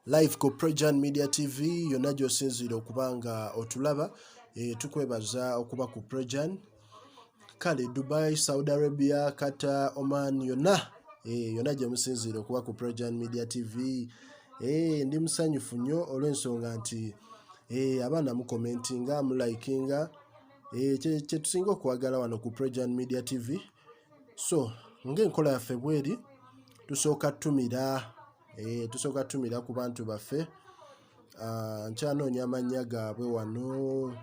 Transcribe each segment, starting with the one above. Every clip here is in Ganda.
Live ku Prejan Media TV yonna gy'osinziira okubanga otulaba tukwebaza okuba ku Prejan kale Dubai, Saudi Arabia, Qatar, Oman yonna gye musinziira okuba ku Prejan Media TV. Ndi musanyufu nnyo olw'ensonga nti abaana mu commentinga mu likinga kye tusinga okwagala wano ku Prejan Media TV. So ng'enkola yaffe bweri tusooka tumira ku bantu baffe nkyanoonya amannya gaabwe wano.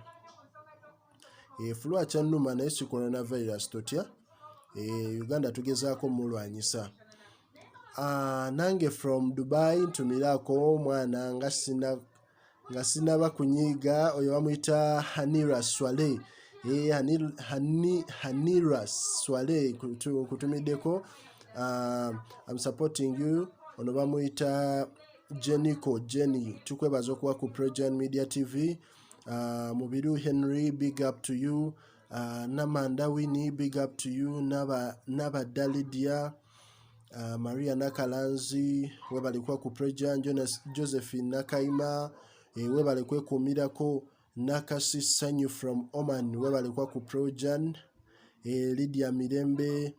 Fulu akyannuma naye si coronavirus totya. Uganda tugezaako mulwanyisa. Nange from Dubai ntumiraako mwana nga sinaba kunyiiga oyo bamuyita Hanira Swale. Hanira Swale kutumiddeko. I'm supporting you. Ono bamuyita Jenny. Tukwebaza okuba ku Prejan Media TV. Mubiru Henry, big up to you. Namanda Winnie, big up to you. Naba Dalidia. Maria Nakalanzi, webalikuwa ku Prejan. Josephine Nakaima, webalikuwa kumirako. Nakasi Sanyu from Oman, webalikuwa ku Prejan. Lydia Mirembe,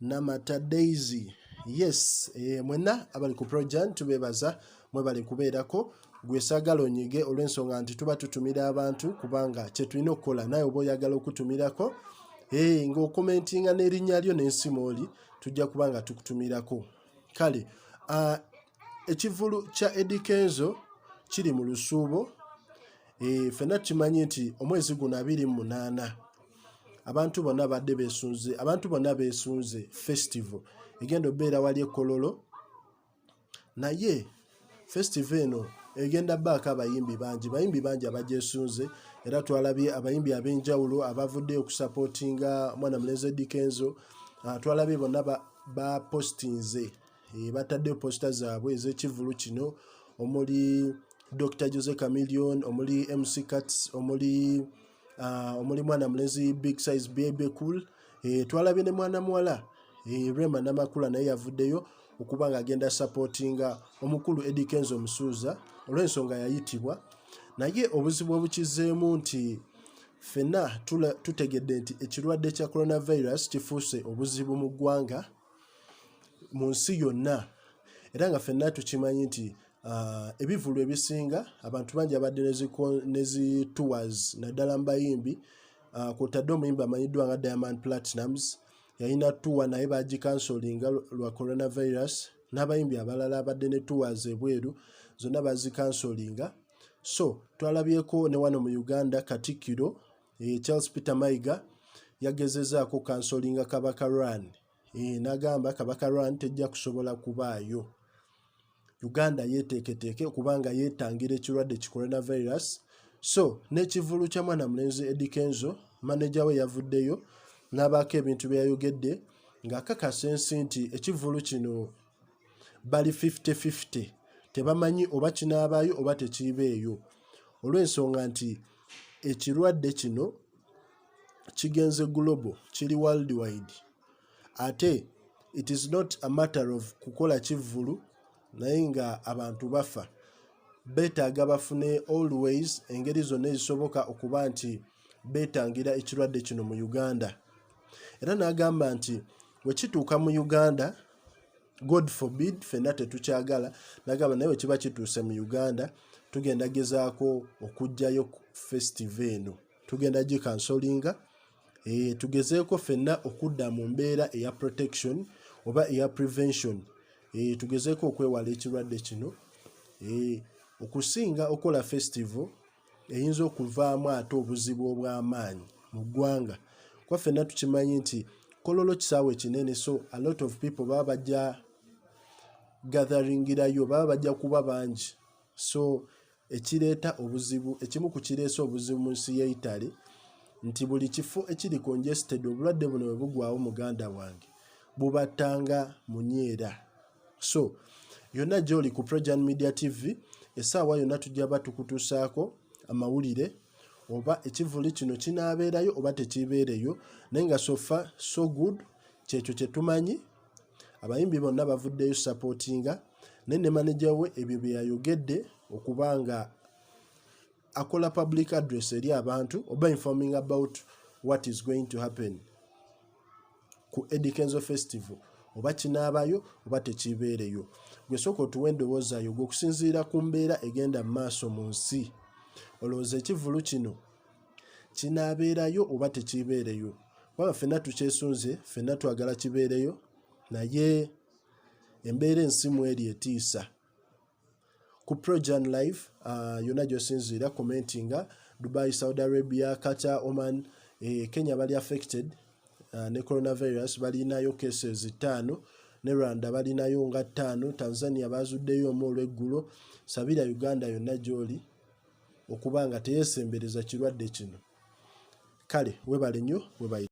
Namata Daisy. Yes, mwena abali ku Prejan tubebaza mwebali kubeerako. Gwe saagala onyige olw'ensonga nti tuba tutumira abantu kubanga kye tulina okukola naye oba oyagala okutumirako ng'okomentinga n'erinnya lyo n'ensimu oli tujja kubanga tukutumirako. Kale ekivulu kya Eddy Kenzo kiri mu Lusuubo. Ffenna tukimanyi nti omwezi guno 28 abantu bonna badde beesunze, abantu bonna beesunze festival egenda obeera wali Kololo, naye festival eno egenda baako abayimbi bangi abagyesunze, era twalabye abayimbi ab'enjawulo abavudde okusapootinga mwana mulenzi Eddy Kenzo. Twalabye bonna bapostinze, batadde posta zaabwe ez'ekivulu kino, omuli Dr. Jose Chameleon, omuli MC Cats, omuli mwana mulenzi Big Size Baby Cool. Twalabye ne mwana muwala Rema Namakula naye yavuddeyo okuba nga agenda supportinga omukulu Eddy Kenzo omusuuza olw'ensonga yayitibwa. Naye obuzibu obukizeemu nti ffenna tutegedde nti ekirwadde kya coronavirus kifuuse obuzibu mu ggwanga, mu nsi yonna, era nga ffenna tukimanyi nti ebivulu ebisinga abantu bangi abadde nezi tours naddala mu bayimbi, kwotadde omuyimbi amanyiddwa nga Diamond Platnumz yalina tour naye bagikansolinga lwa coronavirus, n'abayimbi abalala abadde ne tours ebweru zonna bazikansolinga. So twalabyeko ne wano mu Uganda Katikkiro Charles Peter Mayiga yagezezaako kansolinga Kabaka Run, n'agamba Kabaka Run tejja kusobola kubaayo. Uganda yeteeketeeke okubanga yeetangira ekirwadde ki coronavirus. So n'ekivulu kya mwana mulenzi Eddy Kenzo manager we yavuddeyo n'abaako ebintu bye yayogedde ng'akakasa ensi nti ekivulu kino bali 50-50, tebamanyi oba kinaabaayo oba tekiibeeyo, olw'ensonga nti ekirwadde kino kigenze global, kiri worldwide. Ate it is not a matter of kukola kivulu naye nga abantu bafa, beetaaga bafune always engeri zonna ezisoboka okuba nti beetangira ekirwadde kino mu Uganda. Era n'agamba nti bwe kituuka mu Uganda, God forbid, ffenna tetukyagala, n'agamba naye bwe kiba kituuse mu Uganda tugenda gezaako okuggyayo festival eno, tugenda gikansolinga, tugezeeko ffenna okudda mu mbeera eya protection oba eya prevention. Tugezeeko okwewala ekirwadde kino okusinga okola festival eyinza okuvaamu ate obuzibu obw'amaanyi mu ggwanga. Kwa ffenna tukimanyi nti Kololo kisaawe kinene, so a lot of people baba bajja gatheringirayo, baba bajja kuba bangi, so ekireeta obuzibu, ekimu ku kireesa obuzibu mu nsi y'e Italy nti buli kifo ekiri congested obulwadde buno bwe bugwawo muganda wange bubattanga munyeera. So yonna gy'oli ku Prejan Media TV essaawa yonna tujja batukutuusaako amawulire oba ekivuli kino kinaabeerayo oba tekiibeereyo, naye nga so far so good, kyekyo kye tumanyi. Abayimbi bonna bavuddeyo supportinga, ne manager we ebyo bye yayogedde okubanga akola public address eri abantu oba informing about what is going to happen ku Eddy Kenzo Festival, oba kinaabayo oba tekibeereyo. Gwe sooka otuwe endowooza yo okusinziira ku mbeera egenda mu maaso mu nsi. Olowooza ekivulu kino kinaabeerayo oba tekibeereyo? Waba ffenna tukyesunze, ffenna twagala kibeereyo, naye embeera ensimu eri etiisa. Ku Projan Live yonna gy'osinziira commentinga Dubai, Saudi Arabia, Qatar, Oman, Kenya bali affected ne coronavirus, balinayo cases 5, ne Rwanda balinayo nga 5, Tanzania bazuddeyo omu olw'eggulo. Sabira Uganda yonna gy'oli okuba nga teyeesembereza kirwadde kino. Kale webale nnyo, webayita.